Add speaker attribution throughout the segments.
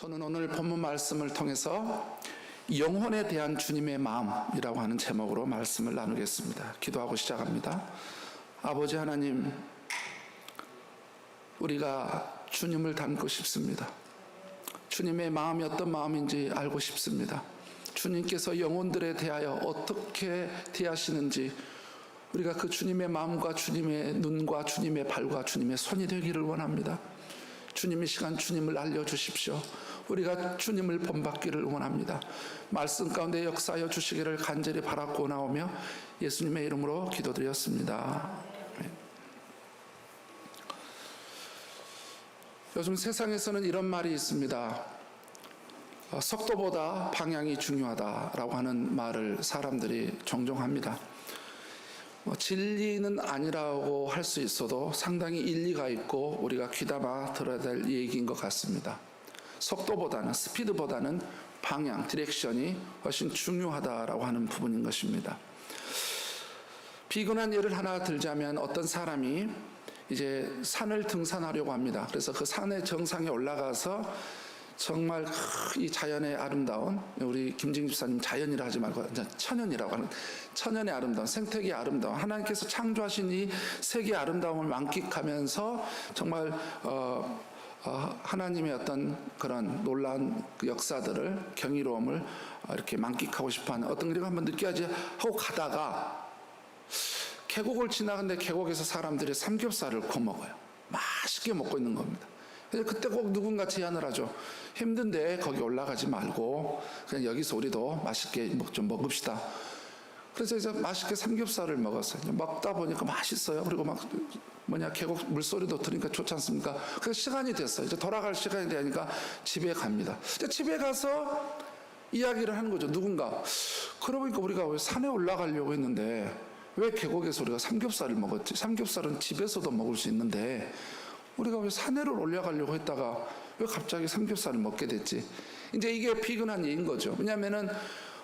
Speaker 1: 저는 오늘 본문 말씀을 통해서 영혼에 대한 주님의 마음이라고 하는 제목으로 말씀을 나누겠습니다. 기도하고 시작합니다. 아버지 하나님, 우리가 주님을 닮고 싶습니다. 주님의 마음이 어떤 마음인지 알고 싶습니다. 주님께서 영혼들에 대하여 어떻게 대하시는지 우리가 그 주님의 마음과 주님의 눈과 주님의 발과 주님의 손이 되기를 원합니다. 주님, 이 시간 주님을 알려주십시오. 우리가 주님을 본받기를 원합니다. 말씀 가운데 역사하여 주시기를 간절히 바라고 나오며 예수님의 이름으로 기도드렸습니다. 요즘 세상에서는 이런 말이 있습니다. 속도보다 방향이 중요하다라고 하는 말을 사람들이 종종 합니다. 진리는 아니라고 할 수 있어도 상당히 일리가 있고 우리가 귀담아 들어야 될 얘기인 것 같습니다. 속도보다는, 스피드보다는 방향, 디렉션이 훨씬 중요하다라고 하는 부분인 것입니다. 비근한 예를 하나 들자면 어떤 사람이 이제 산을 등산하려고 합니다. 그래서 그 산의 정상에 올라가서 정말 이 자연의 아름다운, 우리 김진기 집사님 자연이라 하지 말고 천연이라고 하는, 천연의 아름다운, 생태계의 아름다운, 하나님께서 창조하신 이 세계의 아름다움을 만끽하면서 정말 하나님의 어떤 그런 놀라운 역사들을, 경이로움을 이렇게 만끽하고 싶어하는 어떤 일을 한번 느껴야지 하고 가다가 계곡을 지나가는데 계곡에서 사람들이 삼겹살을 구워 먹어요. 맛있게 먹고 있는 겁니다. 그때 꼭 누군가 제안을 하죠. 힘든데 거기 올라가지 말고 그냥 여기서 우리도 맛있게 좀 먹읍시다. 그래서 이제 맛있게 삼겹살을 먹었어요. 먹다 보니까 맛있어요. 그리고 막 계곡 물소리도 들으니까 좋지 않습니까? 그래서 시간이 됐어요. 이제 돌아갈 시간이 되니까 집에 갑니다. 집에 가서 이야기를 하는 거죠. 누군가. 그러고 보니까 우리가 왜 산에 올라가려고 했는데 왜 계곡에서 우리가 삼겹살을 먹었지? 삼겹살은 집에서도 먹을 수 있는데 우리가 왜 산에를 올라가려고 했다가 왜 갑자기 삼겹살을 먹게 됐지? 이제 이게 비근한 예인 거죠. 왜냐하면은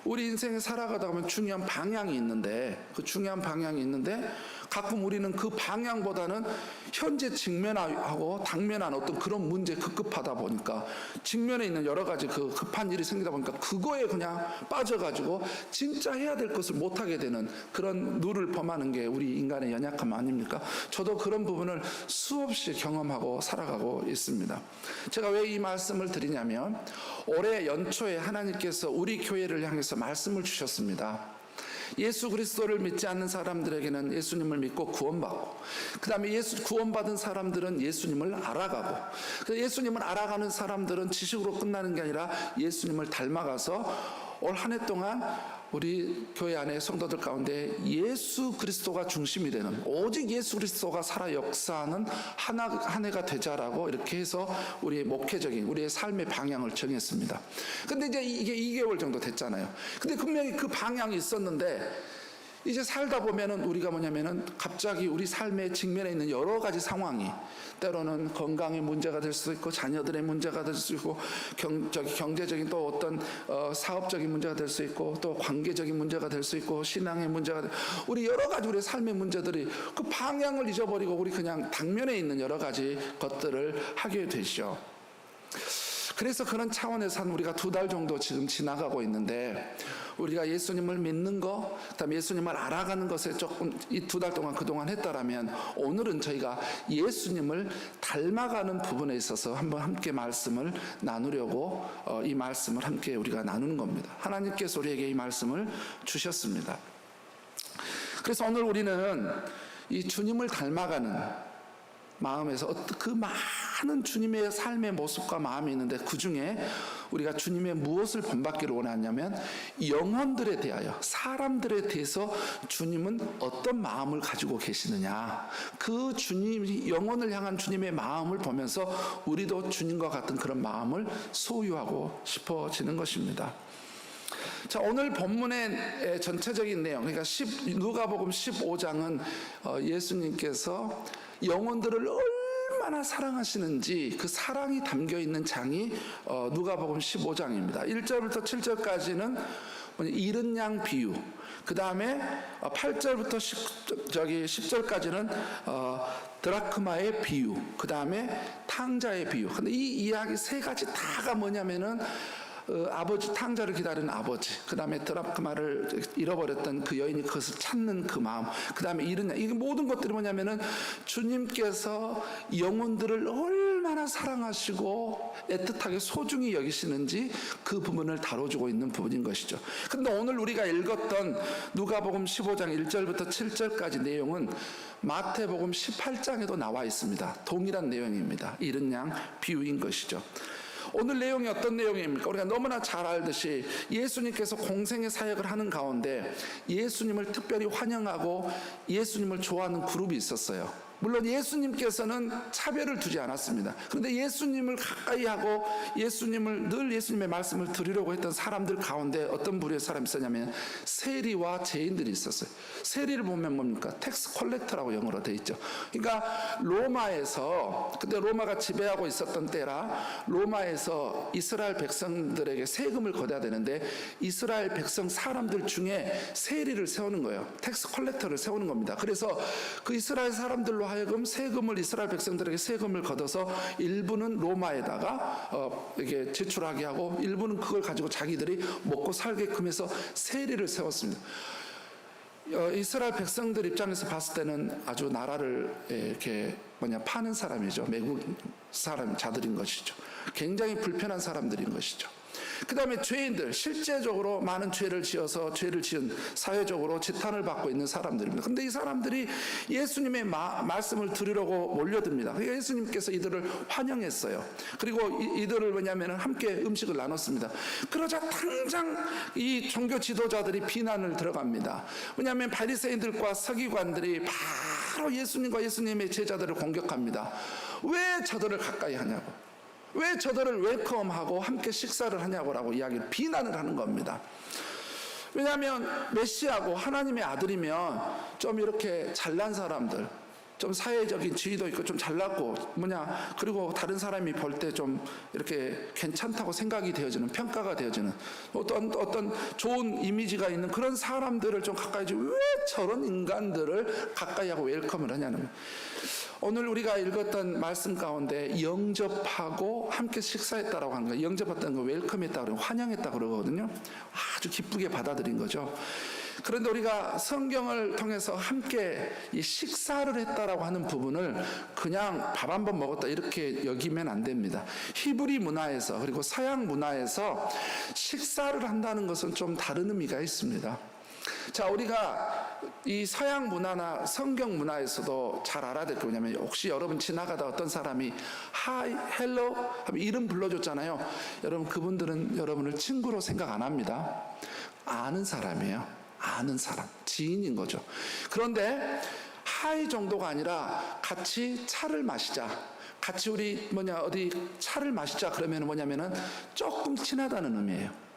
Speaker 1: 우리 인생에 살아가다 보면 중요한 방향이 있는데, 그 중요한 방향이 있는데 가끔 우리는 그 방향보다는 현재 직면하고 당면한 어떤 그런 문제에 급급하다 보니까 직면에 있는 여러 가지 그 급한 일이 생기다 보니까 그거에 그냥 빠져가지고 진짜 해야 될 것을 못하게 되는 그런 누를 범하는 게 우리 인간의 연약함 아닙니까? 저도 그런 부분을 수없이 경험하고 살아가고 있습니다. 제가 왜 이 말씀을 드리냐면 올해 연초에 하나님께서 우리 교회를 향해서 말씀을 주셨습니다. 예수 그리스도를 믿지 않는 사람들에게는 예수님을 믿고 구원받고, 그 다음에 구원받은 사람들은 예수님을 알아가고, 예수님을 알아가는 사람들은 지식으로 끝나는 게 아니라 예수님을 닮아가서 올 한 해 동안 우리 교회 안에 성도들 가운데 예수 그리스도가 중심이 되는, 오직 예수 그리스도가 살아 역사하는 한 해가 되자라고 이렇게 해서 우리의 목회적인, 우리의 삶의 방향을 정했습니다. 근데 이제 이게 2개월 정도 됐잖아요. 근데 분명히 그 방향이 있었는데 이제 살다 보면은 우리가 뭐냐면은 갑자기 우리 삶의 직면에 있는 여러 가지 상황이, 때로는 건강의 문제가 될 수도 있고 자녀들의 문제가 될 수 있고 경제적인 또 어떤 사업적인 문제가 될 수 있고 또 관계적인 문제가 될 수 있고 신앙의 문제가 우리 여러 가지 우리의 삶의 문제들이 그 방향을 잊어버리고 우리 그냥 당면에 있는 여러 가지 것들을 하게 되죠. 그래서 그런 차원에서 우리가 2달 정도 지금 지나가고 있는데 우리가 예수님을 믿는 것, 그다음에 예수님을 알아가는 것에 조금 이 2달 동안 그동안 했다라면 오늘은 저희가 예수님을 닮아가는 부분에 있어서 한번 함께 말씀을 나누려고 이 말씀을 함께 우리가 나누는 겁니다. 하나님께서 우리에게 이 말씀을 주셨습니다. 그래서 오늘 우리는 이 주님을 닮아가는 마음에서 그 많은 주님의 삶의 모습과 마음이 있는데 그 중에 우리가 주님의 무엇을 본받기를 원하냐면 영혼들에 대하여, 사람들에 대해서 주님은 어떤 마음을 가지고 계시느냐, 그 주님, 영혼을 향한 주님의 마음을 보면서 우리도 주님과 같은 그런 마음을 소유하고 싶어지는 것입니다. 자, 오늘 본문의 전체적인 내용, 그러니까 누가복음 15장은 예수님께서 영혼들을 얼마나 사랑하시는지 그 사랑이 담겨있는 장이 누가복음 15장입니다. 1절부터 7절까지는 잃은 양 비유, 그 다음에 8절부터 10절까지는 드라크마의 비유, 그 다음에 탕자의 비유. 근데 이 이야기 세 가지 다가 뭐냐면은 아버지, 탕자를 기다리는 아버지, 그 다음에 드라크마를 잃어버렸던 그 여인이 그것을 찾는 그 마음, 그 다음에 이게 모든 것들이 뭐냐면은 주님께서 영혼들을 얼마나 사랑하시고 애틋하게 소중히 여기시는지 그 부분을 다뤄주고 있는 부분인 것이죠. 근데 오늘 우리가 읽었던 누가복음 15장 1절부터 7절까지 내용은 마태복음 18장에도 나와 있습니다. 동일한 내용입니다. 이른 양 비유인 것이죠. 오늘 내용이 어떤 내용입니까? 우리가 너무나 잘 알듯이 예수님께서 공생의 사역을 하는 가운데 예수님을 특별히 환영하고 예수님을 좋아하는 그룹이 있었어요. 물론 예수님께서는 차별을 두지 않았습니다. 그런데 예수님을 가까이 하고 늘 예수님의 말씀을 들으려고 했던 사람들 가운데 어떤 부류의 사람이 있었냐면 세리와 죄인들이 있었어요. 세리를 보면 뭡니까? 텍스 컬렉터라고 영어로 돼 있죠. 그러니까 로마에서, 그때 로마가 지배하고 있었던 때라 로마에서 이스라엘 백성들에게 세금을 걷어야 되는데 이스라엘 백성 사람들 중에 세리를 세우는 거예요. 텍스 컬렉터를 세우는 겁니다. 그래서 그 이스라엘 사람들로 하여금 세금을, 이스라엘 백성들에게 세금을 걷어서 일부는 로마에다가 이게 제출하게 하고 일부는 그걸 가지고 자기들이 먹고 살게끔 해서 세리를 세웠습니다. 이스라엘 백성들 입장에서 봤을 때는 아주 나라를 이렇게 파는 사람이죠. 매국 자들인 것이죠. 굉장히 불편한 사람들인 것이죠. 그 다음에 죄인들, 실제적으로 많은 죄를 지어서 죄를 지은 사회적으로 지탄을 받고 있는 사람들입니다. 그런데 이 사람들이 예수님의 말씀을 들으려고 몰려듭니다. 그러니까 예수님께서 이들을 환영했어요. 그리고 이들을 뭐냐면 함께 음식을 나눴습니다. 그러자 당장 이 종교 지도자들이 비난을 들어갑니다. 왜냐하면 바리새인들과 서기관들이 바로 예수님과 예수님의 제자들을 공격합니다. 왜 저들을 가까이 하냐고, 왜 저들을 웰컴하고 함께 식사를 하냐고라고 이야기를 비난을 하는 겁니다. 왜냐하면 메시아고 하나님의 아들이면 좀 이렇게 잘난 사람들, 좀 사회적인 지위도 있고 좀 잘났고 그리고 다른 사람이 볼 때 좀 이렇게 괜찮다고 생각이 되어지는, 평가가 되어지는 어떤 좋은 이미지가 있는 그런 사람들을 좀 가까이 하지 왜 저런 인간들을 가까이 하고 웰컴을 하냐는 거예요. 오늘 우리가 읽었던 말씀 가운데 영접하고 함께 식사했다라고 하는 거예요. 영접했다는 거 웰컴했다 그러고 환영했다 그러거든요. 아주 기쁘게 받아들인 거죠. 그런데 우리가 성경을 통해서 함께 이 식사를 했다라고 하는 부분을 그냥 밥 한 번 먹었다 이렇게 여기면 안 됩니다. 히브리 문화에서, 그리고 서양 문화에서 식사를 한다는 것은 좀 다른 의미가 있습니다. 자, 우리가 이 서양 문화나 성경 문화에서도 잘 알아야 될 게 뭐냐면, 혹시 여러분 지나가다 어떤 사람이 하이, 헬로 하면 이름 불러줬잖아요. 여러분, 그분들은 여러분을 친구로 생각 안 합니다. 아는 사람이에요. 아는 사람, 지인인 거죠. 그런데 하이 정도가 아니라 같이 차를 마시자, 같이 우리 어디 차를 마시자 그러면 뭐냐면은 조금 친하다는 의미예요.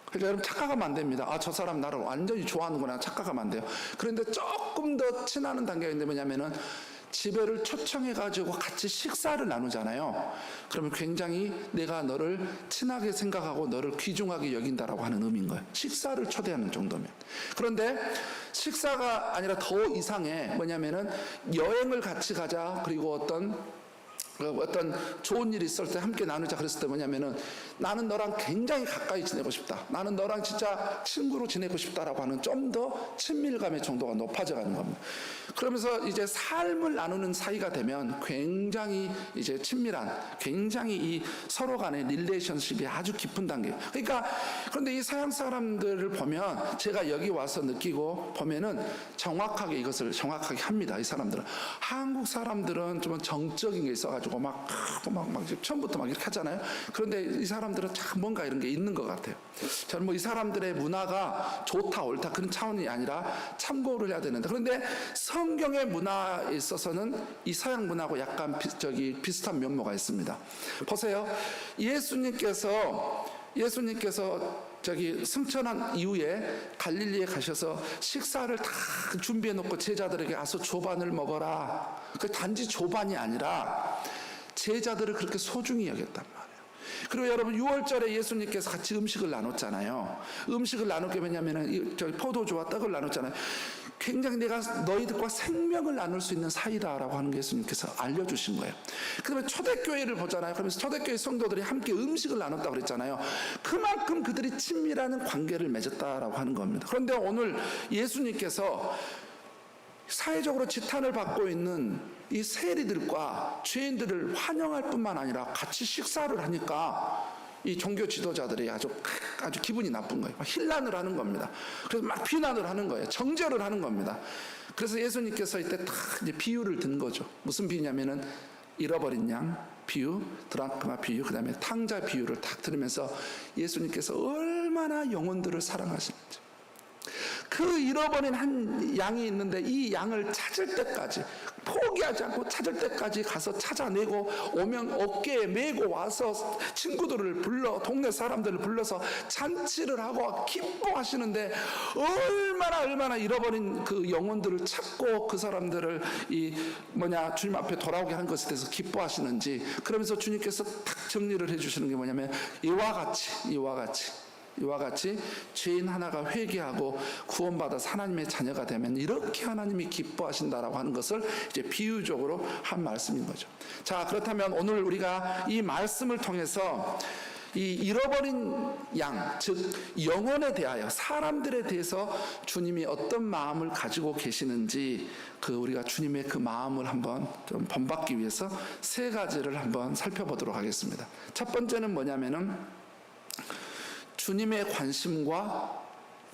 Speaker 1: 그러니까 여러분 착각하면 안 됩니다. 저 사람 나를 완전히 좋아하는구나 착각하면 안 돼요. 그런데 조금 더 친하는 단계가 있는데 뭐냐면은 집에를 초청해가지고 같이 식사를 나누잖아요. 그러면 굉장히 내가 너를 친하게 생각하고 너를 귀중하게 여긴다라고 하는 의미인 거예요. 식사를 초대하는 정도면. 그런데 식사가 아니라 더 이상의 뭐냐면은 여행을 같이 가자, 그리고 어떤 좋은 일이 있을 때 함께 나누자 그랬을 때 뭐냐면은 나는 너랑 굉장히 가까이 지내고 싶다, 나는 너랑 진짜 친구로 지내고 싶다라고 하는 좀 더 친밀감의 정도가 높아져 가는 겁니다. 그러면서 이제 삶을 나누는 사이가 되면 굉장히 이제 친밀한, 굉장히 이 서로 간의 릴레이션십이 아주 깊은 단계. 그러니까 그런데 이 서양 사람들을 보면, 제가 여기 와서 느끼고 보면은 정확하게 이것을 정확하게 합니다. 이 사람들은. 한국 사람들은 좀 정적인 게 있어가지고 막 처음부터 막 이렇게 하잖아요. 그런데 이 사람들은 참 뭔가 이런 게 있는 것 같아요. 저는 이 사람들의 문화가 좋다 옳다 그런 차원이 아니라 참고를 해야 되는데, 그런데 성경의 문화에 있어서는 이 서양 문화하고 약간 비슷한 면모가 있습니다. 보세요. 예수님께서 승천한 이후에 갈릴리에 가셔서 식사를 다 준비해 놓고 제자들에게 와서 조반을 먹어라. 그 단지 조반이 아니라 제자들을 그렇게 소중히 여겼단 말이에요. 그리고 여러분 6월절에 예수님께서 같이 음식을 나눴잖아요. 음식을 나눌 게 뭐냐면은 포도주와 떡을 나눴잖아요. 굉장히 내가 너희들과 생명을 나눌 수 있는 사이다라고 하는 게 예수님께서 알려주신 거예요. 그다음에 초대교회를 보잖아요. 그러면서 초대교회 성도들이 함께 음식을 나눴다고 그랬잖아요. 그만큼 그들이 친밀한 관계를 맺었다라고 하는 겁니다. 그런데 오늘 예수님께서 사회적으로 지탄을 받고 있는 이 세리들과 죄인들을 환영할 뿐만 아니라 같이 식사를 하니까 이 종교 지도자들이 아주 기분이 나쁜 거예요. 힐난을 하는 겁니다. 그래서 막 비난을 하는 거예요. 정죄를 하는 겁니다. 그래서 예수님께서 이때 딱 이제 비유를 든 거죠. 무슨 비유냐면은 잃어버린 양 비유, 드라크마 비유, 그 다음에 탕자 비유를 딱 들으면서 예수님께서 얼마나 영혼들을 사랑하시는지, 그 잃어버린 한 양이 있는데 이 양을 찾을 때까지, 포기하지 않고 찾을 때까지 가서 찾아내고 오면 어깨에 메고 와서 친구들을 불러, 동네 사람들을 불러서 잔치를 하고 기뻐하시는데 얼마나 잃어버린 그 영혼들을 찾고 그 사람들을 주님 앞에 돌아오게 하는 것에 대해서 기뻐하시는지, 그러면서 주님께서 딱 정리를 해주시는 게 뭐냐면 이와 같이 죄인 하나가 회개하고 구원받아서 하나님의 자녀가 되면 이렇게 하나님이 기뻐하신다라고 하는 것을 이제 비유적으로 한 말씀인 거죠. 자, 그렇다면 오늘 우리가 이 말씀을 통해서 이 잃어버린 양, 즉 영혼에 대하여, 사람들에 대해서 주님이 어떤 마음을 가지고 계시는지, 우리가 주님의 그 마음을 한번 좀 본받기 위해서 세 가지를 한번 살펴보도록 하겠습니다. 첫 번째는 뭐냐면은 주님의 관심과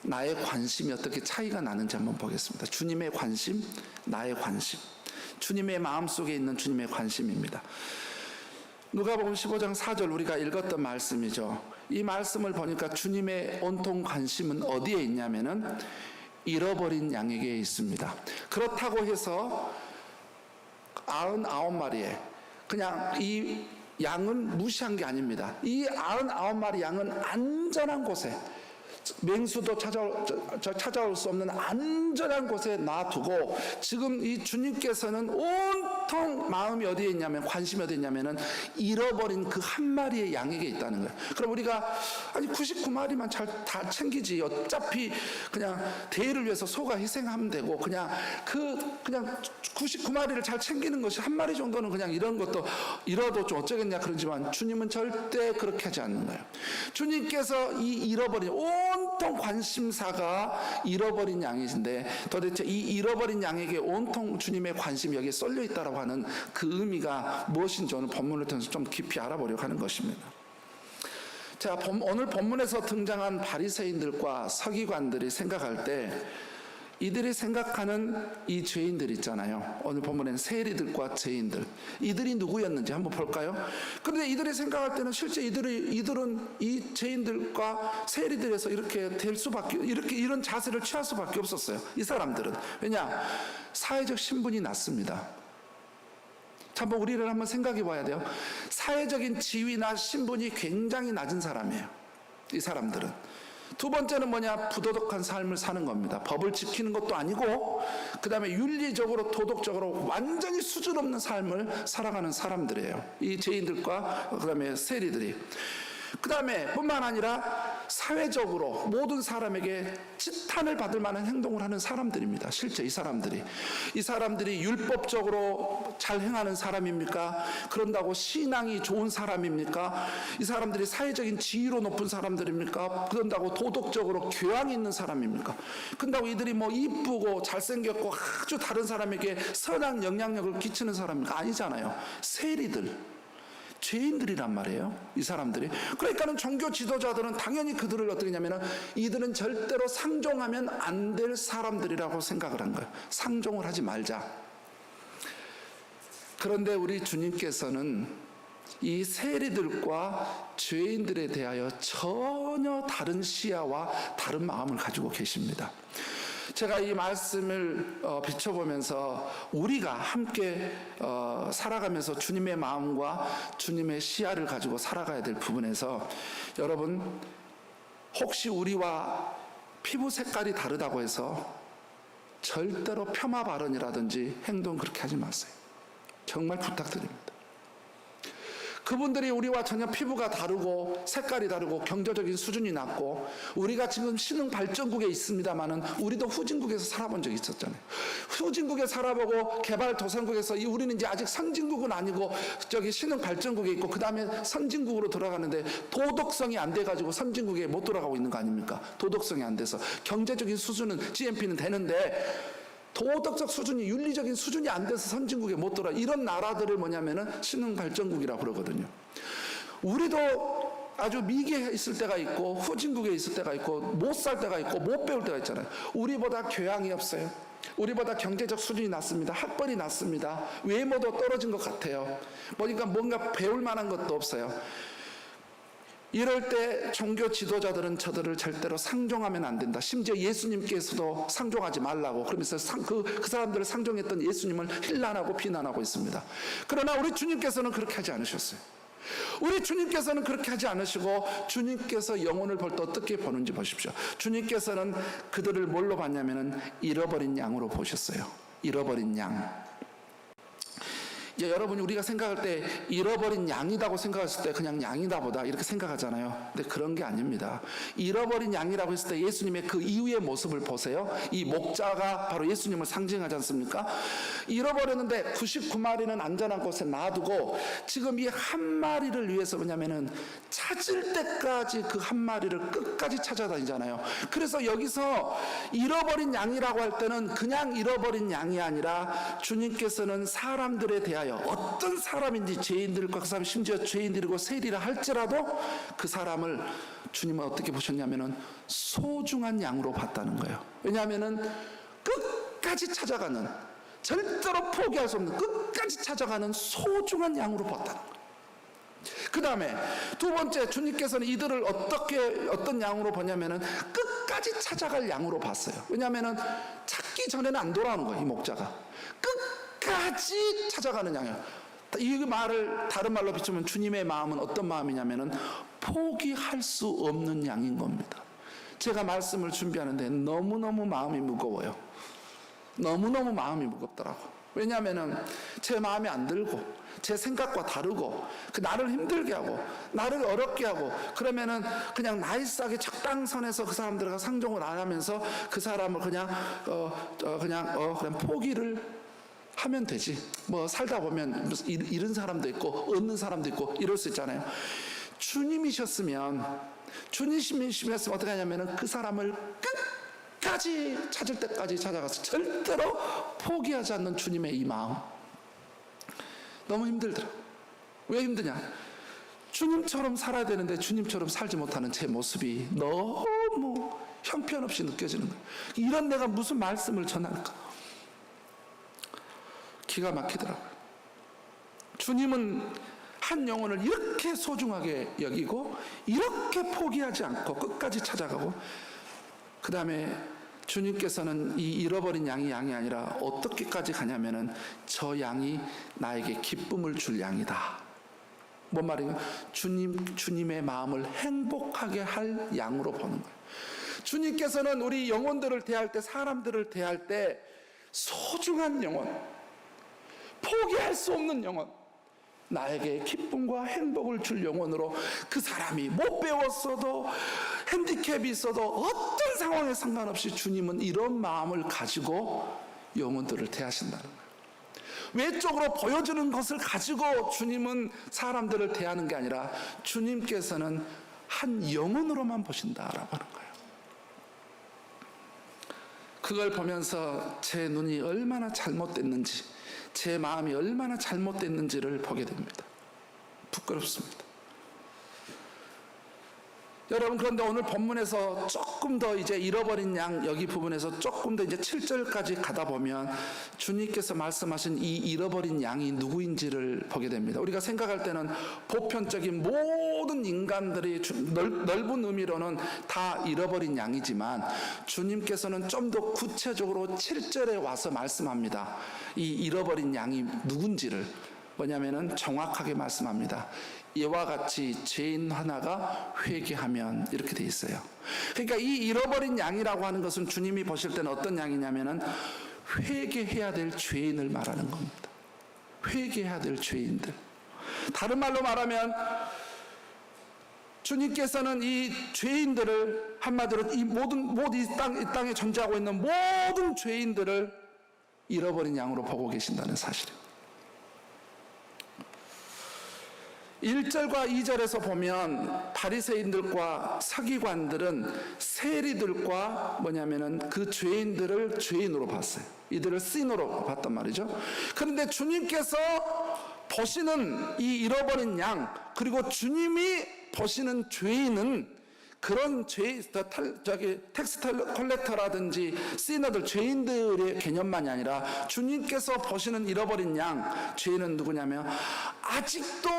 Speaker 1: 나의 관심이 어떻게 차이가 나는지 한번 보겠습니다. 주님의 관심, 나의 관심. 주님의 마음속에 있는 주님의 관심입니다. 누가복음 15장 4절 우리가 읽었던 말씀이죠. 이 말씀을 보니까 주님의 온통 관심은 어디에 있냐면은 잃어버린 양에게 있습니다. 그렇다고 해서 99마리에 그냥 이 양은 무시한 게 아닙니다. 이 99마리 양은 안전한 곳에, 맹수도 찾아올 수 없는 안전한 곳에 놔두고, 지금 이 주님께서는 온통 마음이 어디에 있냐면, 관심이 어디에 있냐면은 잃어버린 그 한 마리의 양에게 있다는 거예요. 그럼 우리가 99마리만 다 챙기지, 어차피 그냥 대의를 위해서 소가 희생하면 되고, 그냥 99마리를 잘 챙기는 것이, 한 마리 정도는 그냥 이런 것도 잃어도 좀 어쩌겠냐 그러지만, 주님은 절대 그렇게 하지 않는 거예요. 주님께서 이 잃어버린 온통 관심사가 잃어버린 양이신데, 도대체 이 잃어버린 양에게 온통 주님의 관심이 여기에 쏠려 있다라고 하는 그 의미가 무엇인지 오늘 본문을 통해서 좀 깊이 알아보려고 하는 것입니다. 자, 오늘 본문에서 등장한 바리새인들과 서기관들이 생각할 때, 이들이 생각하는 이 죄인들 있잖아요. 오늘 본문에는 세리들과 죄인들, 이들이 누구였는지 한번 볼까요? 그런데 이들이 생각할 때는 실제 이들은 이 죄인들과 세리들에서 이렇게 될 수밖에, 이런 자세를 취할 수밖에 없었어요. 이 사람들은. 왜냐? 사회적 신분이 낮습니다. 한번 우리를 한번 생각해 봐야 돼요. 사회적인 지위나 신분이 굉장히 낮은 사람이에요, 이 사람들은. 두 번째는 뭐냐? 부도덕한 삶을 사는 겁니다. 법을 지키는 것도 아니고, 그 다음에 윤리적으로 도덕적으로 완전히 수준 없는 삶을 살아가는 사람들이에요, 이 죄인들과 그 다음에 세리들이. 그 다음에 뿐만 아니라 사회적으로 모든 사람에게 지탄을 받을 만한 행동을 하는 사람들입니다. 실제 이 사람들이 율법적으로 잘 행하는 사람입니까? 그런다고 신앙이 좋은 사람입니까? 이 사람들이 사회적인 지위로 높은 사람들입니까? 그런다고 도덕적으로 교양이 있는 사람입니까? 그런다고 이들이 뭐 이쁘고 잘생겼고 아주 다른 사람에게 선한 영향력을 끼치는 사람입니까? 아니잖아요. 세리들, 죄인들이란 말이에요, 이 사람들이. 그러니까는 종교 지도자들은 당연히 그들을 어떻게 하냐면은 이들은 절대로 상종하면 안 될 사람들이라고 생각을 한 거예요. 상종을 하지 말자. 그런데 우리 주님께서는 이 세리들과 죄인들에 대하여 전혀 다른 시야와 다른 마음을 가지고 계십니다. 제가 이 말씀을 비춰보면서 우리가 함께 살아가면서 주님의 마음과 주님의 시야를 가지고 살아가야 될 부분에서, 여러분, 혹시 우리와 피부 색깔이 다르다고 해서 절대로 폄하 발언이라든지 행동 그렇게 하지 마세요. 정말 부탁드립니다. 그분들이 우리와 전혀 피부가 다르고 색깔이 다르고 경제적인 수준이 낮고 우리가 지금 신흥 발전국에 있습니다마는 우리도 후진국에서 살아본 적이 있었잖아요. 후진국에 살아보고 개발도상국에서 우리는 이제 아직 선진국은 아니고 저기 신흥 발전국에 있고 그 다음에 선진국으로 돌아가는데 도덕성이 안 돼가지고 선진국에 못 돌아가고 있는 거 아닙니까? 도덕성이 안 돼서 경제적인 수준은 GNP는 되는데 도덕적 수준이 윤리적인 수준이 안 돼서 선진국에 못 돌아. 이런 나라들을 뭐냐면은 신흥 발전국이라고 그러거든요. 우리도 아주 미개에 있을 때가 있고 후진국에 있을 때가 있고 못 살 때가 있고 못 배울 때가 있잖아요. 우리보다 교양이 없어요. 우리보다 경제적 수준이 낮습니다. 학벌이 낮습니다. 외모도 떨어진 것 같아요. 보니까 뭔가 배울 만한 것도 없어요. 이럴 때 종교 지도자들은 저들을 절대로 상종하면 안 된다. 심지어 예수님께서도 상종하지 말라고 그러면서 그 사람들을 상종했던 예수님을 힐난하고 비난하고 있습니다. 그러나 우리 주님께서는 그렇게 하지 않으셨어요. 우리 주님께서는 그렇게 하지 않으시고 주님께서 영혼을 볼 때 어떻게 보는지 보십시오. 주님께서는 그들을 뭘로 봤냐면은 잃어버린 양으로 보셨어요. 잃어버린 양. 이제 여러분이 우리가 생각할 때 잃어버린 양이다고 생각했을 때 그냥 양이다 보다 이렇게 생각하잖아요. 근데 그런 게 아닙니다. 잃어버린 양이라고 했을 때 예수님의 그 이후의 모습을 보세요. 이 목자가 바로 예수님을 상징하지 않습니까? 잃어버렸는데 99마리는 안전한 곳에 놔두고 지금 이 한 마리를 위해서 뭐냐면은 찾을 때까지 그 한 마리를 끝까지 찾아다니잖아요. 그래서 여기서 잃어버린 양이라고 할 때는 그냥 잃어버린 양이 아니라 주님께서는 사람들에 대하여 어떤 사람인지 죄인들과 그 사람 심지어 죄인들이고 세리라 할지라도 그 사람을 주님은 어떻게 보셨냐면은 소중한 양으로 봤다는 거예요. 왜냐하면은 끝까지 찾아가는 절대로 포기할 수 없는 끝까지 찾아가는 소중한 양으로 봤다는 거예요. 그 다음에 두 번째 주님께서는 이들을 어떤 양으로 보냐면은 끝까지 찾아갈 양으로 봤어요. 왜냐하면은 찾기 전에는 안 돌아오는 거예요. 이 목자가 끝까지 찾아가는 양이에요. 이 말을 다른 말로 비추면 주님의 마음은 어떤 마음이냐면은 포기할 수 없는 양인 겁니다. 제가 말씀을 준비하는데 너무너무 마음이 무거워요. 너무너무 마음이 무겁더라고. 왜냐하면은 제 마음에 안 들고 제 생각과 다르고 나를 힘들게 하고 나를 어렵게 하고 그러면은 그냥 나이스하게 적당선에서 그 사람들과 상종을 안 하면서 그 사람을 그냥 포기를 하면 되지. 뭐 살다 보면 잃은 사람도 있고 얻는 사람도 있고 이럴 수 있잖아요. 주님이셨으면 어떻게 하냐면은 그 사람을 끝까지 찾을 때까지 찾아가서 절대로 포기하지 않는 주님의 이 마음. 너무 힘들더라. 왜 힘드냐? 주님처럼 살아야 되는데 주님처럼 살지 못하는 제 모습이 너무 형편없이 느껴지는 거예요. 이런 내가 무슨 말씀을 전할까? 기가 막히더라고요. 주님은 한 영혼을 이렇게 소중하게 여기고 이렇게 포기하지 않고 끝까지 찾아가고 그 다음에 주님께서는 이 잃어버린 양이 아니라 어떻게까지 가냐면은 저 양이 나에게 기쁨을 줄 양이다. 뭔 말이냐? 주님의 마음을 행복하게 할 양으로 보는 거예요. 주님께서는 우리 영혼들을 대할 때 사람들을 대할 때 소중한 영혼 포기할 수 없는 영혼 나에게 기쁨과 행복을 줄 영혼으로 그 사람이 못 배웠어도 핸디캡이 있어도 어떤 상황에 상관없이 주님은 이런 마음을 가지고 영혼들을 대하신다는 거예요. 외적으로 보여주는 것을 가지고 주님은 사람들을 대하는 게 아니라 주님께서는 한 영혼으로만 보신다라고 하는 거예요. 그걸 보면서 제 눈이 얼마나 잘못됐는지 제 마음이 얼마나 잘못됐는지를 보게 됩니다. 부끄럽습니다. 여러분 그런데 오늘 본문에서 조금 더 이제 잃어버린 양 여기 부분에서 조금 더 이제 7절까지 가다 보면 주님께서 말씀하신 이 잃어버린 양이 누구인지를 보게 됩니다. 우리가 생각할 때는 보편적인 모든 인간들이 넓은 의미로는 다 잃어버린 양이지만 주님께서는 좀 더 구체적으로 7절에 와서 말씀합니다. 이 잃어버린 양이 누군지를 뭐냐면은 정확하게 말씀합니다. 이와 같이 죄인 하나가 회개하면 이렇게 돼 있어요. 그러니까 이 잃어버린 양이라고 하는 것은 주님이 보실 때는 어떤 양이냐면은 회개해야 될 죄인을 말하는 겁니다. 회개해야 될 죄인들. 다른 말로 말하면 주님께서는 이 죄인들을, 한마디로 이 땅에 존재하고 있는 모든 죄인들을 잃어버린 양으로 보고 계신다는 사실이에요. 1절과 2절에서 보면 바리새인들과 서기관들은 세리들과 그 죄인들을 죄인으로 봤어요. 이들을 신으로 봤단 말이죠. 그런데 주님께서 보시는 이 잃어버린 양, 그리고 주님이 보시는 죄인은 그런 텍스 컬렉터라든지 시너들, 죄인들의 개념만이 아니라 주님께서 보시는 잃어버린 양, 죄인은 누구냐면 아직도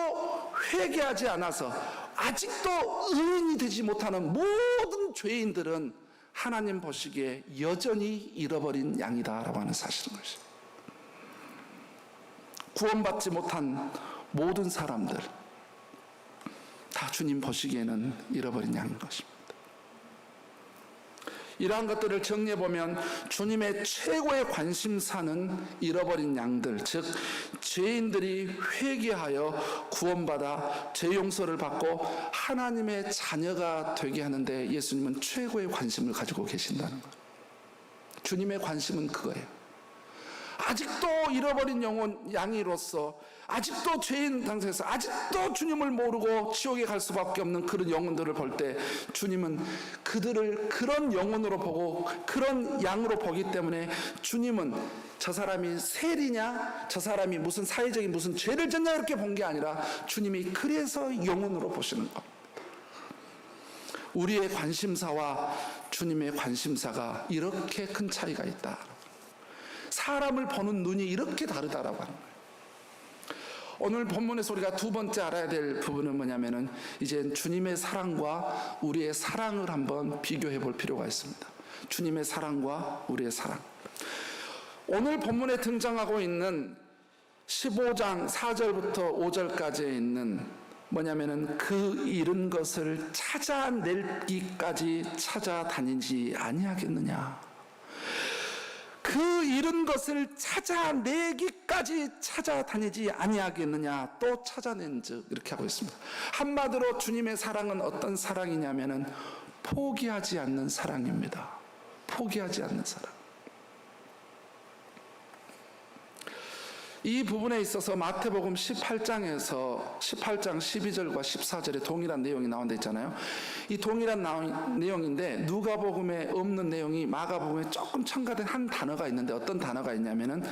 Speaker 1: 회개하지 않아서, 아직도 의인이 되지 못하는 모든 죄인들은 하나님 보시기에 여전히 잃어버린 양이다라고 하는 사실인 것이죠. 구원받지 못한 모든 사람들 다 주님 보시기에는 잃어버린 양인 것입니다. 이러한 것들을 정리해보면 주님의 최고의 관심사는 잃어버린 양들, 즉 죄인들이 회개하여 구원받아 죄 용서를 받고 하나님의 자녀가 되게 하는데 예수님은 최고의 관심을 가지고 계신다는 거예요. 주님의 관심은 그거예요. 아직도 잃어버린 영혼 양이로서, 아직도 죄인 상태에서 아직도 주님을 모르고 지옥에 갈 수밖에 없는 그런 영혼들을 볼 때 주님은 그들을 그런 영혼으로 보고 그런 양으로 보기 때문에 주님은 저 사람이 세리냐, 저 사람이 무슨 사회적인 무슨 죄를 졌냐 이렇게 본 게 아니라 주님이 그래서 영혼으로 보시는 겁니다. 우리의 관심사와 주님의 관심사가 이렇게 큰 차이가 있다. 사람을 보는 눈이 이렇게 다르다라고 하는 거예요. 오늘 본문에서 우리가 두 번째 알아야 될 부분은 뭐냐면은 이제 주님의 사랑과 우리의 사랑을 한번 비교해 볼 필요가 있습니다. 주님의 사랑과 우리의 사랑. 오늘 본문에 등장하고 있는 15장 4절부터 5절까지에 있는 뭐냐면은 그 잃은 것을 찾아내기까지 찾아다니지 아니하겠느냐. 그 잃은 것을 찾아내기까지 찾아다니지 아니하겠느냐. 또 찾아낸즉 이렇게 하고 있습니다. 한마디로 주님의 사랑은 어떤 사랑이냐면은 포기하지 않는 사랑입니다. 포기하지 않는 사랑. 이 부분에 있어서 마태복음 18장 12절과 14절에 동일한 내용이 나온 데 있잖아요. 이 동일한 내용인데 누가복음에 없는 내용이 마가복음에 조금 첨가된 한 단어가 있는데 어떤 단어가 있냐면은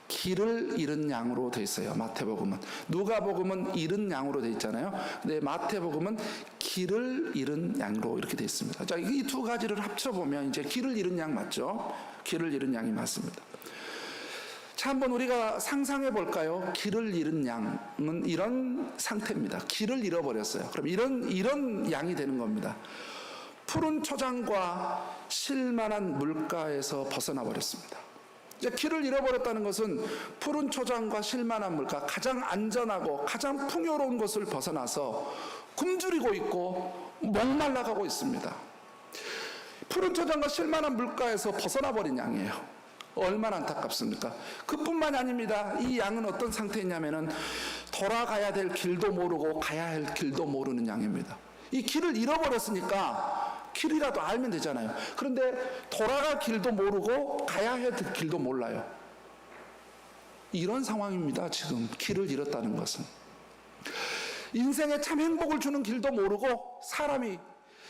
Speaker 1: 길을 잃은 양으로 되어 있어요. 마태복음은. 누가복음은 잃은 양으로 되어 있잖아요. 근데 마태복음은 길을 잃은 양으로 이렇게 되어 있습니다. 자, 이 두 가지를 합쳐보면 이제 길을 잃은 양 맞죠? 길을 잃은 양이 맞습니다. 자, 한번 우리가 상상해 볼까요? 길을 잃은 양은 이런 상태입니다. 길을 잃어버렸어요. 그럼 이런 양이 되는 겁니다. 푸른 초장과 실만한 물가에서 벗어나 버렸습니다. 이제 길을 잃어버렸다는 것은 푸른 초장과 실만한 물가, 가장 안전하고 가장 풍요로운 곳을 벗어나서 굶주리고 있고 목말라가고 있습니다. 푸른 초장과 실만한 물가에서 벗어나 버린 양이에요. 얼마나 안타깝습니까? 그뿐만이 아닙니다. 이 양은 어떤 상태냐면은 돌아가야 될 길도 모르고 가야 할 길도 모르는 양입니다. 이 길을 잃어버렸으니까 길이라도 알면 되잖아요. 그런데 돌아갈 길도 모르고 가야 할 길도 몰라요. 이런 상황입니다. 지금 길을 잃었다는 것은. 인생에 참 행복을 주는 길도 모르고 사람이,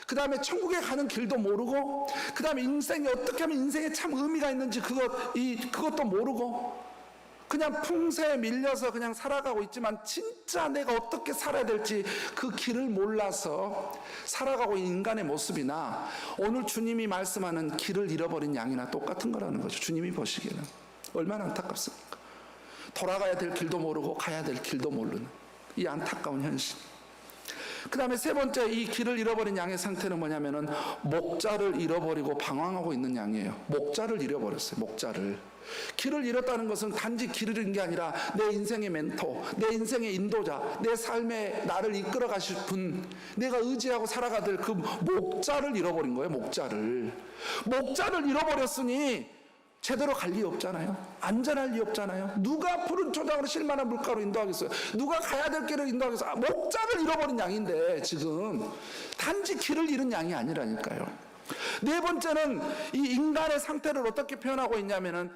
Speaker 1: 그 다음에 천국에 가는 길도 모르고, 그 다음에 인생이 어떻게 하면 인생에 참 의미가 있는지 그것도 모르고 그냥 풍세에 밀려서 그냥 살아가고 있지만 진짜 내가 어떻게 살아야 될지 그 길을 몰라서 살아가고 있는 인간의 모습이나 오늘 주님이 말씀하는 길을 잃어버린 양이나 똑같은 거라는 거죠. 주님이 보시기에는 얼마나 안타깝습니까? 돌아가야 될 길도 모르고 가야 될 길도 모르는 이 안타까운 현실. 그 다음에 세 번째, 이 길을 잃어버린 양의 상태는 뭐냐면은 목자를 잃어버리고 방황하고 있는 양이에요. 목자를 잃어버렸어요. 목자를. 길을 잃었다는 것은 단지 길을 잃은 게 아니라 내 인생의 멘토, 내 인생의 인도자, 내 삶에 나를 이끌어 가실 분, 내가 의지하고 살아가될 그 목자를 잃어버린 거예요. 목자를 잃어버렸으니 제대로 갈 리 없잖아요. 안전할 리 없잖아요. 누가 푸른 초장으로 실만한 물가로 인도하겠어요? 누가 가야 될 길을 인도하겠어요? 목자를 잃어버린 양인데 지금 단지 길을 잃은 양이 아니라니까요. 네 번째는 이 인간의 상태를 어떻게 표현하고 있냐면은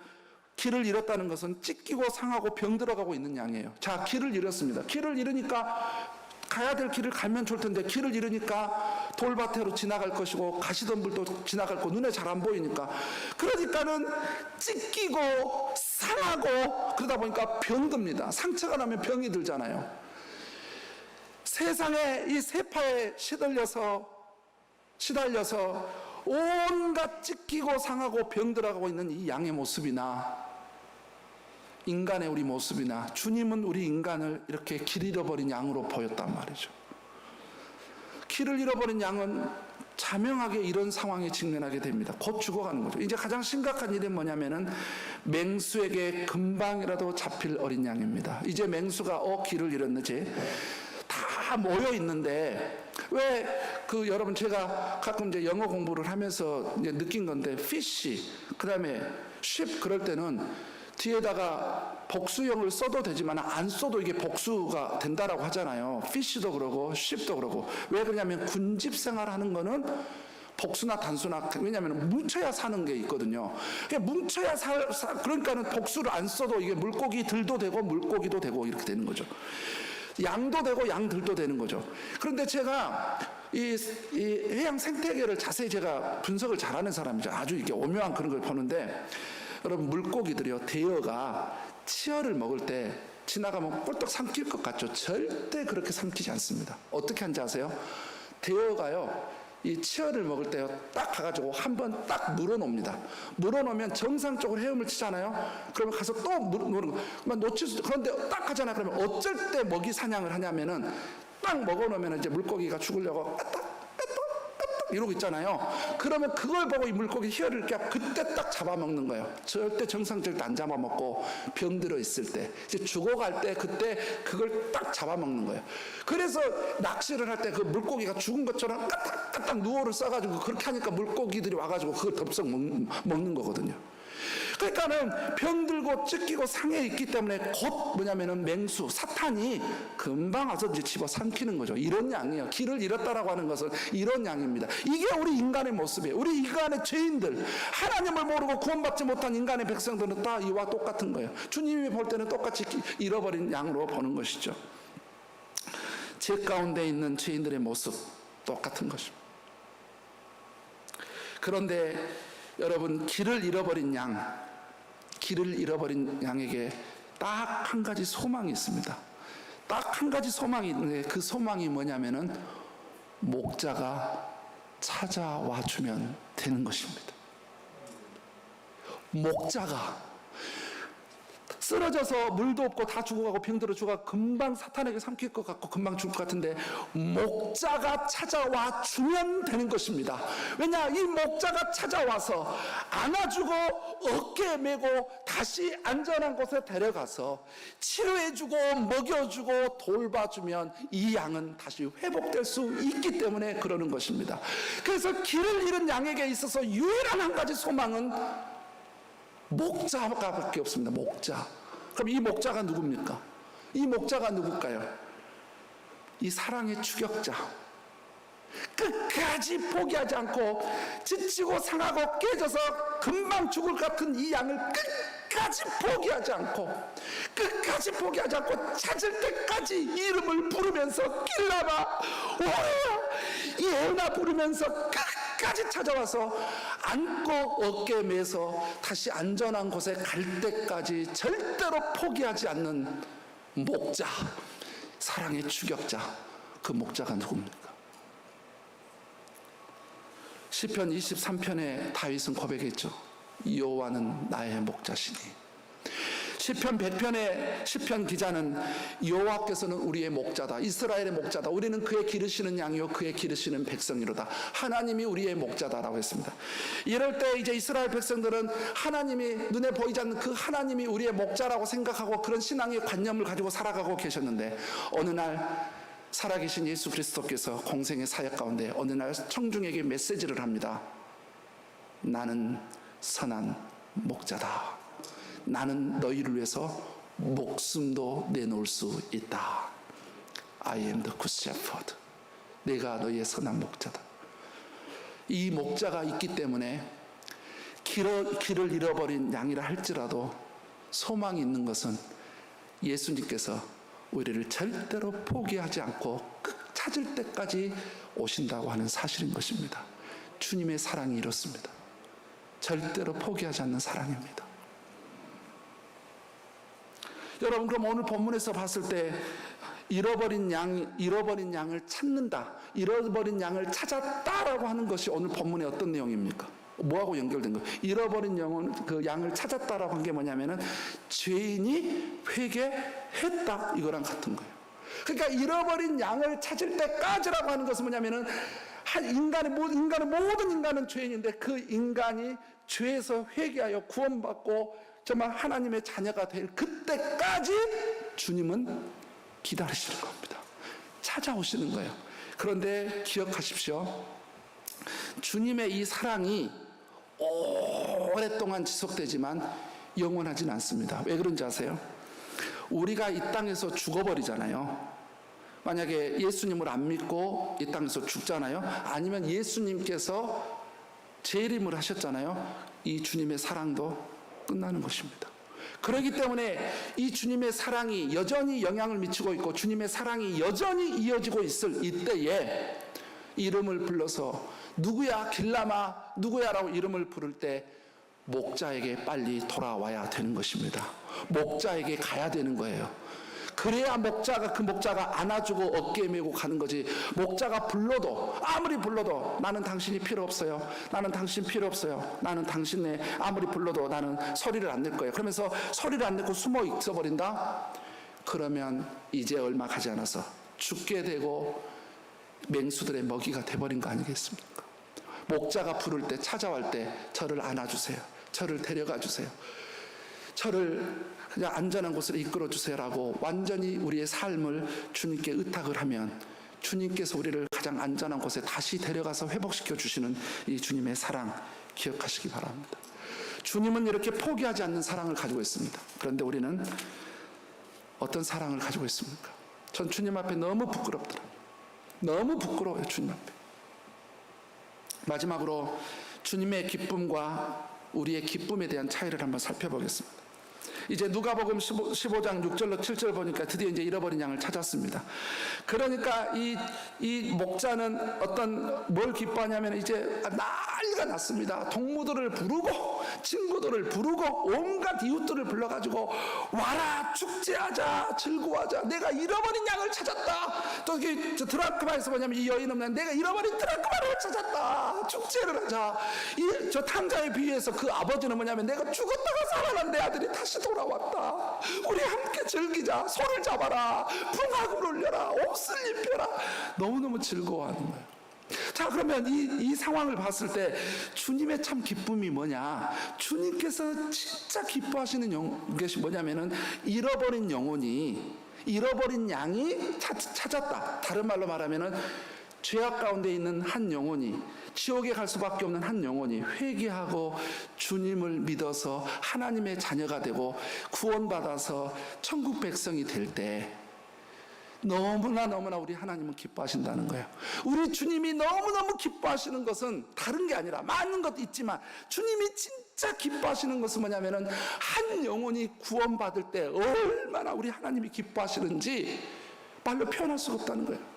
Speaker 1: 길을 잃었다는 것은 찢기고 상하고 병들어가고 있는 양이에요. 자, 길을 잃었습니다. 길을 잃으니까 가야 될 길을 가면 좋을 텐데 길을 잃으니까 돌밭으로 지나갈 것이고 가시덤불도 지나갈 거 눈에 잘 안 보이니까 그러니까는 찢기고 상하고 그러다 보니까 병듭니다. 상처가 나면 병이 들잖아요. 세상에 이 세파에 시달려서 온갖 찢기고 상하고 병들어가고 있는 이 양의 모습이나 인간의 우리 모습이나 주님은 우리 인간을 이렇게 길 잃어버린 양으로 보였단 말이죠. 길을 잃어버린 양은 자명하게 이런 상황에 직면하게 됩니다. 곧 죽어가는 거죠. 이제 가장 심각한 일은 뭐냐면은 맹수에게 금방이라도 잡힐 어린 양입니다. 이제 맹수가 길을 잃었는지 다 모여 있는데 여러분 제가 가끔 이제 영어 공부를 하면서 이제 느낀 건데 fish 그다음에 ship 그럴 때는 뒤에다가 복수형을 써도 되지만 안 써도 이게 복수가 된다라고 하잖아요. fish도 그러고 ship도 그러고. 왜 그러냐면 군집 생활하는 거는 복수나 단수나 왜냐하면 뭉쳐야 사는 게 있거든요. 뭉쳐야 그러니까는 복수를 안 써도 이게 물고기들도 되고 물고기도 되고 이렇게 되는 거죠. 양도 되고 양들도 되는 거죠. 그런데 제가 이 해양 생태계를 자세히 제가 분석을 잘하는 사람이죠. 아주 이게 오묘한 그런 걸 보는데 여러분 물고기들이요 대어가 치어를 먹을 때 지나가면 꼴떡 삼킬 것 같죠? 절대 그렇게 삼키지 않습니다. 어떻게 하는지 아세요? 대어가요 이 치어를 먹을 때요 딱 가가지고 한번 딱 물어놓습니다. 물어놓으면 정상적으로 헤엄을 치잖아요. 그러면 가서 또 물는 거 놓칠 수 그런데 딱 하잖아요. 그러면 어쩔 때 먹이 사냥을 하냐면은 딱 먹어놓으면 이제 물고기가 죽으려고 이러고 있잖아요. 그러면 그걸 보고 이 물고기 혀를 그때 딱 잡아먹는 거예요. 절대 정상적으로 안 잡아먹고 병들어 있을 때 이제 죽어갈 때 그때 그걸 딱 잡아먹는 거예요. 그래서 낚시를 할 때 그 물고기가 죽은 것처럼 까딱까딱 누워를 써가지고 그렇게 하니까 물고기들이 와가지고 그걸 덥석 먹는 거거든요. 그러니까는 병들고 찢기고 상해 있기 때문에 곧 뭐냐면은 맹수 사탄이 금방 와서 이제 집어 삼키는 거죠. 이런 양이에요. 길을 잃었다라고 하는 것은 이런 양입니다. 이게 우리 인간의 모습이에요. 우리 인간의 죄인들, 하나님을 모르고 구원받지 못한 인간의 백성들은 다 이와 똑같은 거예요. 주님이 볼 때는 똑같이 잃어버린 양으로 보는 것이죠. 죄 가운데 있는 죄인들의 모습 똑같은 것입니다. 그런데 여러분 길을 잃어버린 양에게 딱 한 가지 소망이 있습니다. 딱 한 가지 소망이 있는데 그 소망이 뭐냐면은 목자가 찾아와 주면 되는 것입니다. 목자가 쓰러져서 물도 없고 다 죽어가고 병들어 죽어가 금방 사탄에게 삼킬 것 같고 금방 죽을 것 같은데 목자가 찾아와 주면 되는 것입니다. 왜냐 이 목자가 찾아와서 안아주고 어깨에 메고 다시 안전한 곳에 데려가서 치료해주고 먹여주고 돌봐주면 이 양은 다시 회복될 수 있기 때문에 그러는 것입니다. 그래서 길을 잃은 양에게 있어서 유일한 한 가지 소망은 목자밖에 없습니다. 목자. 그럼 이 목자가 누굽니까? 이 목자가 누굴까요? 이 사랑의 추격자. 끝까지 포기하지 않고 지치고 상하고 깨져서 금방 죽을 것 같은 이 양을 끝까지 포기하지 않고 찾을 때까지 이름을 부르면서 길라바 오라 예나 부르면서 끝까지 찾아와서 안고 어깨에 매서 다시 안전한 곳에 갈 때까지 절대로 포기하지 않는 목자, 사랑의 추격자. 그 목자가 누굽니까? 시편 23편에 다윗은 고백했죠. 여호와는 나의 목자시니. 시편 100편의 시편 기자는 여호와께서는 우리의 목자다. 이스라엘의 목자다. 우리는 그의 기르시는 양이요 그의 기르시는 백성이로다. 하나님이 우리의 목자다라고 했습니다. 이럴 때 이제 이스라엘 백성들은 하나님이 눈에 보이지 않는 그 하나님이 우리의 목자라고 생각하고 그런 신앙의 관념을 가지고 살아가고 계셨는데 어느 날 살아계신 예수 그리스도께서 공생의 사역 가운데 어느 날 청중에게 메시지를 합니다. 나는 선한 목자다. 나는 너희를 위해서 목숨도 내놓을 수 있다. I am the good shepherd. 내가 너희의 선한 목자다. 이 목자가 있기 때문에 길을 잃어버린 양이라 할지라도 소망이 있는 것은 예수님께서 우리를 절대로 포기하지 않고 끝 찾을 때까지 오신다고 하는 사실인 것입니다. 주님의 사랑이 이렇습니다. 절대로 포기하지 않는 사랑입니다. 여러분, 그럼 오늘 본문에서 봤을 때 잃어버린 양을 찾는다, 잃어버린 양을 찾았다라고 하는 것이 오늘 본문의 어떤 내용입니까? 뭐하고 연결된 거예요? 잃어버린 그 양을 찾았다라고 한 게 뭐냐면은 죄인이 회개했다, 이거랑 같은 거예요. 그러니까 잃어버린 양을 찾을 때까지라고 하는 것은 뭐냐면은 모든 인간은 죄인인데 그 인간이 죄에서 회개하여 구원받고 정말 하나님의 자녀가 될 그때까지 주님은 기다리시는 겁니다. 찾아오시는 거예요. 그런데 기억하십시오. 주님의 이 사랑이 오랫동안 지속되지만 영원하진 않습니다. 왜 그런지 아세요? 우리가 이 땅에서 죽어버리잖아요. 만약에 예수님을 안 믿고 이 땅에서 죽잖아요. 아니면 예수님께서 재림을 하셨잖아요. 이 주님의 사랑도 끝나는 것입니다. 그렇기 때문에 이 주님의 사랑이 여전히 영향을 미치고 있고 주님의 사랑이 여전히 이어지고 있을 이때에 이름을 불러서 누구야, 길라마 누구야라고 이름을 부를 때 목자에게 빨리 돌아와야 되는 것입니다. 목자에게 가야 되는 거예요. 그래야 그 목자가 안아주고 어깨에 메고 가는 거지. 목자가 아무리 불러도 나는 당신이 필요 없어요. 나는 당신 필요 없어요. 나는 당신네 아무리 불러도 나는 소리를 안 낼 거예요. 그러면서 소리를 안 내고 숨어 있어버린다? 그러면 이제 얼마 가지 않아서 죽게 되고 맹수들의 먹이가 돼버린 거 아니겠습니까? 목자가 부를 때, 찾아올 때 저를 안아주세요. 저를 데려가 주세요. 저를 그냥 안전한 곳으로 이끌어 주세요라고 완전히 우리의 삶을 주님께 의탁을 하면 주님께서 우리를 가장 안전한 곳에 다시 데려가서 회복시켜 주시는 이 주님의 사랑 기억하시기 바랍니다. 주님은 이렇게 포기하지 않는 사랑을 가지고 있습니다. 그런데 우리는 어떤 사랑을 가지고 있습니까? 전 주님 앞에 너무 부끄럽더라고요. 너무 부끄러워요, 주님 앞에. 마지막으로 주님의 기쁨과 우리의 기쁨에 대한 차이를 한번 살펴보겠습니다. 이제 누가복음 15장 6절로 7절 보니까 드디어 이제 잃어버린 양을 찾았습니다. 그러니까 이 목자는 뭘 기뻐하냐면 이제 난리가 났습니다. 동무들을 부르고 친구들을 부르고 온갖 이웃들을 불러가지고 와라, 축제하자, 즐거워하자, 내가 잃어버린 양을 찾았다. 또 이게 드라크마에서 뭐냐면 이 여인은 내가 잃어버린 드라크마를 찾았다, 축제를 하자. 저 탕자에 비유해서 그 아버지는 뭐냐면 내가 죽었다가 살아난 내 아들이 다시 돌아왔다. 우리 함께 즐기자. 소를 잡아라. 풍악을 울려라. 옷을 입혀라. 너무너무 즐거워하는 거예요. 자, 그러면 이 상황을 봤을 때 주님의 참 기쁨이 뭐냐? 주님께서 진짜 기뻐하시는 것이 뭐냐면은 잃어버린 양이 찾았다. 다른 말로 말하면은 죄악 가운데 있는 한 영혼이, 지옥에 갈 수밖에 없는 한 영혼이 회개하고 주님을 믿어서 하나님의 자녀가 되고 구원받아서 천국 백성이 될 때 너무나 우리 하나님은 기뻐하신다는 거예요. 우리 주님이 너무너무 기뻐하시는 것은 다른 게 아니라 많은 것도 있지만 주님이 진짜 기뻐하시는 것은 뭐냐면은 한 영혼이 구원받을 때 얼마나 우리 하나님이 기뻐하시는지 말로 표현할 수가 없다는 거예요.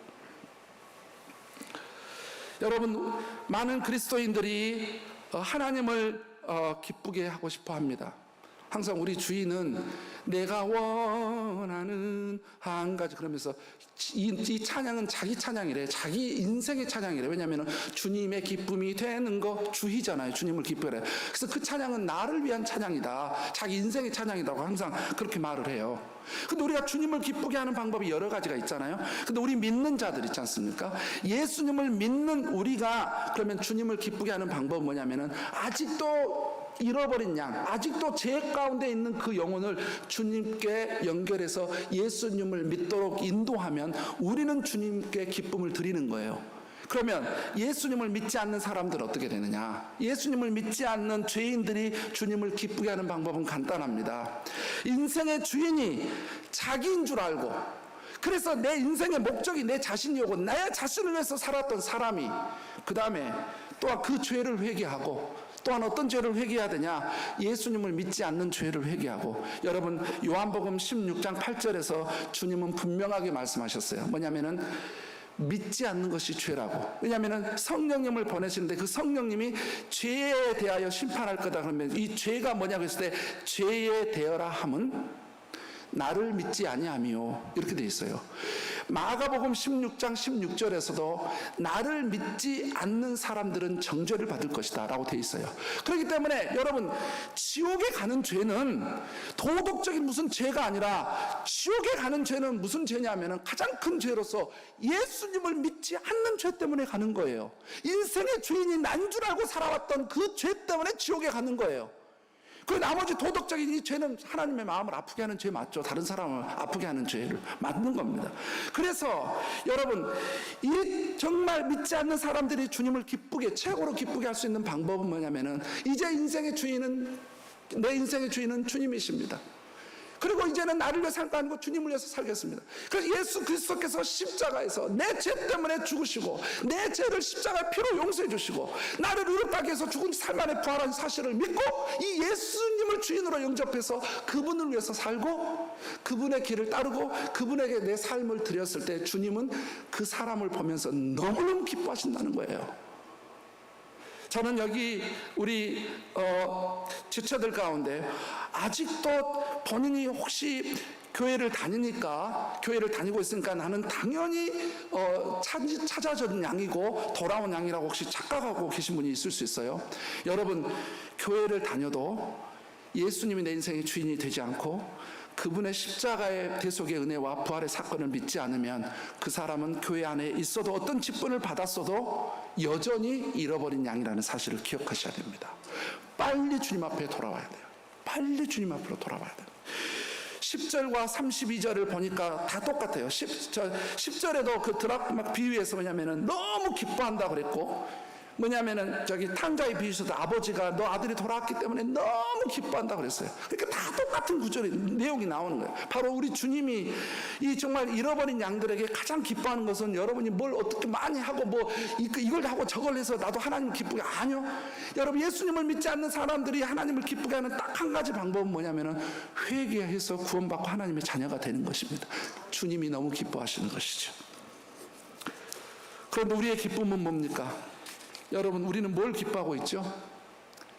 Speaker 1: 여러분, 많은 그리스도인들이 하나님을 기쁘게 하고 싶어 합니다. 항상 우리 주인은 내가 원하는 한 가지, 그러면서 이 찬양은 자기 찬양이래. 자기 인생의 찬양이래. 왜냐하면 주님의 기쁨이 되는 거 주희잖아요. 주님을 기뻐해. 그래서 그 찬양은 나를 위한 찬양이다. 자기 인생의 찬양이라고 항상 그렇게 말을 해요. 근데 우리가 주님을 기쁘게 하는 방법이 여러 가지가 있잖아요. 근데 우리 믿는 자들 있지 않습니까? 예수님을 믿는 우리가 그러면 주님을 기쁘게 하는 방법은 뭐냐면은 아직도 잃어버린 양, 아직도 죄 가운데 있는 그 영혼을 주님께 연결해서 예수님을 믿도록 인도하면 우리는 주님께 기쁨을 드리는 거예요. 그러면 예수님을 믿지 않는 사람들은 어떻게 되느냐? 예수님을 믿지 않는 죄인들이 주님을 기쁘게 하는 방법은 간단합니다. 인생의 주인이 자기인 줄 알고, 그래서 내 인생의 목적이 내 자신이었고 내 자신을 위해서 살았던 사람이 그 다음에 또한 그 죄를 회개하고, 또한 어떤 죄를 회개해야 되냐? 예수님을 믿지 않는 죄를 회개하고. 여러분, 요한복음 16장 8절에서 주님은 분명하게 말씀하셨어요. 뭐냐면은 믿지 않는 것이 죄라고. 왜냐하면 성령님을 보내시는데 그 성령님이 죄에 대하여 심판할 거다 그러면 이 죄가 뭐냐고 했을 때 죄에 대하라 함은 나를 믿지 아니하며, 이렇게 돼 있어요. 마가복음 16장 16절에서도 나를 믿지 않는 사람들은 정죄를 받을 것이다 라고 돼 있어요. 그렇기 때문에 여러분, 지옥에 가는 죄는 도덕적인 무슨 죄가 아니라, 지옥에 가는 죄는 무슨 죄냐면은 가장 큰 죄로서 예수님을 믿지 않는 죄 때문에 가는 거예요. 인생의 주인이 난 줄 알고 살아왔던 그 죄 때문에 지옥에 가는 거예요. 그 나머지 도덕적인 이 죄는 하나님의 마음을 아프게 하는 죄 맞죠? 다른 사람을 아프게 하는 죄를 맞는 겁니다. 그래서 여러분, 이 정말 믿지 않는 사람들이 주님을 기쁘게, 최고로 기쁘게 할 수 있는 방법은 뭐냐면은 이제 인생의 주인은, 내 인생의 주인은 주님이십니다. 그리고 이제는 나를 위해 살까 하는 거 주님을 위해서 살겠습니다. 그래서 예수 그리스도께서 십자가에서 내 죄 때문에 죽으시고 내 죄를 십자가의 피로 용서해 주시고 나를 의롭다게 해서 죽은 삶 안에 부활한 사실을 믿고 이 예수님을 주인으로 영접해서 그분을 위해서 살고 그분의 길을 따르고 그분에게 내 삶을 드렸을 때 주님은 그 사람을 보면서 너무너무 기뻐하신다는 거예요. 저는 여기 우리 지체들 가운데 아직도 본인이 혹시 교회를 다니고 있으니까 나는 당연히 찾아진 양이고 돌아온 양이라고 혹시 착각하고 계신 분이 있을 수 있어요. 여러분, 교회를 다녀도 예수님이 내 인생의 주인이 되지 않고 그분의 십자가의 대속의 은혜와 부활의 사건을 믿지 않으면 그 사람은 교회 안에 있어도 어떤 직분을 받았어도 여전히 잃어버린 양이라는 사실을 기억하셔야 됩니다. 빨리 주님 앞에 돌아와야 돼요. 빨리 주님 앞으로 돌아와야 돼요. 10절과 32절을 보니까 다 똑같아요. 10절에도 그 드라크막 비유에서 뭐냐면은 너무 기뻐한다 그랬고, 뭐냐면은 저기 탕자의 비유에서도 아버지가 너 아들이 돌아왔기 때문에 너무 기뻐한다 그랬어요. 그러니까 다 똑같은 구절의 내용이 나오는 거예요. 바로 우리 주님이 이 정말 잃어버린 양들에게 가장 기뻐하는 것은 여러분이 뭘 어떻게 많이 하고 뭐 이걸 하고 저걸 해서 나도 하나님 기쁘게, 아니요. 여러분, 예수님을 믿지 않는 사람들이 하나님을 기쁘게 하는 딱 한 가지 방법은 뭐냐면은 회개해서 구원받고 하나님의 자녀가 되는 것입니다. 주님이 너무 기뻐하시는 것이죠. 그런데 우리의 기쁨은 뭡니까? 여러분, 우리는 뭘 기뻐하고 있죠?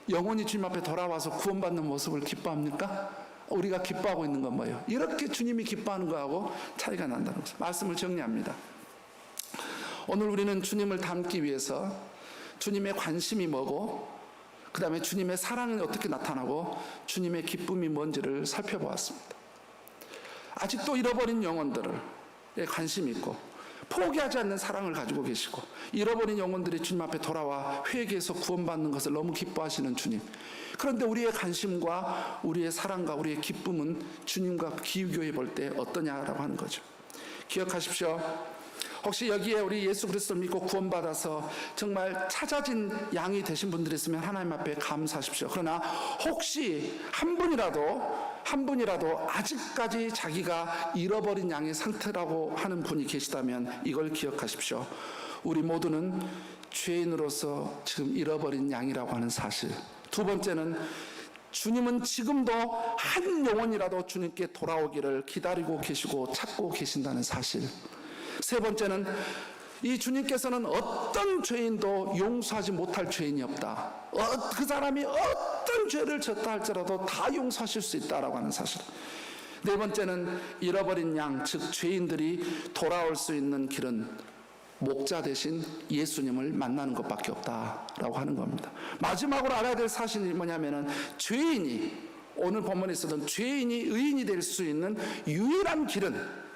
Speaker 1: 영원히 주님 앞에 돌아와서 구원받는 모습을 기뻐합니까? 우리가 기뻐하고 있는 건 뭐예요? 이렇게 주님이 기뻐하는 거하고 차이가 난다는 거죠. 말씀을 정리합니다. 오늘 우리는 주님을 닮기 위해서 주님의 관심이 뭐고, 그 다음에 주님의 사랑이 어떻게 나타나고 주님의 기쁨이 뭔지를 살펴보았습니다. 아직도 잃어버린 영혼들에 관심이 있고 포기하지 않는 사랑을 가지고 계시고 잃어버린 영혼들이 주님 앞에 돌아와 회개해서 구원받는 것을 너무 기뻐하시는 주님. 그런데 우리의 관심과 우리의 사랑과 우리의 기쁨은 주님과 비교해 볼 때 어떠냐라고 하는 거죠. 기억하십시오. 혹시 여기에 우리 예수 그리스도를 믿고 구원받아서 정말 찾아진 양이 되신 분들이 있으면 하나님 앞에 감사하십시오. 그러나 혹시 한 분이라도 아직까지 자기가 잃어버린 양의 상태라고 하는 분이 계시다면 이걸 기억하십시오. 우리 모두는 죄인으로서 지금 잃어버린 양이라고 하는 사실. 두 번째는 주님은 지금도 한 영혼이라도 주님께 돌아오기를 기다리고 계시고 찾고 계신다는 사실. 세 번째는 이 주님께서는 어떤 죄인도 용서하지 못할 죄인이 없다. 그 사람이 어떤 죄를 졌다 할지라도 다 용서하실 수 있다라고 하는 사실. 네 번째는 잃어버린 양, 즉 죄인들이 돌아올 수 있는 길은 목자 대신 예수님을 만나는 것밖에 없다라고 하는 겁니다. 마지막으로 알아야 될 사실이 뭐냐면은 죄인이, 오늘 본문에 있었던 죄인이 의인이 될 수 있는 유일한 길은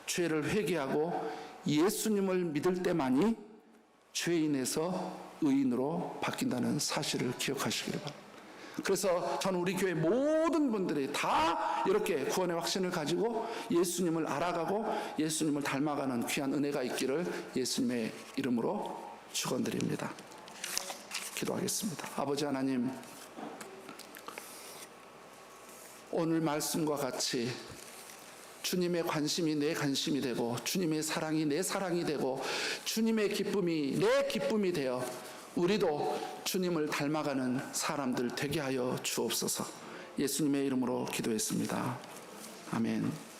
Speaker 1: 죄를 회개하고 예수님을 믿을 때만이 죄인에서 의인으로 바뀐다는 사실을 기억하시길 바랍니다. 그래서 저는 우리 교회 모든 분들이 다 이렇게 구원의 확신을 가지고 예수님을 알아가고 예수님을 닮아가는 귀한 은혜가 있기를 예수님의 이름으로 축원드립니다. 기도하겠습니다. 아버지 하나님, 오늘 말씀과 같이 주님의 관심이 내 관심이 되고 주님의 사랑이 내 사랑이 되고 주님의 기쁨이 내 기쁨이 되어 우리도 주님을 닮아가는 사람들 되게 하여 주옵소서. 예수님의 이름으로 기도했습니다. 아멘.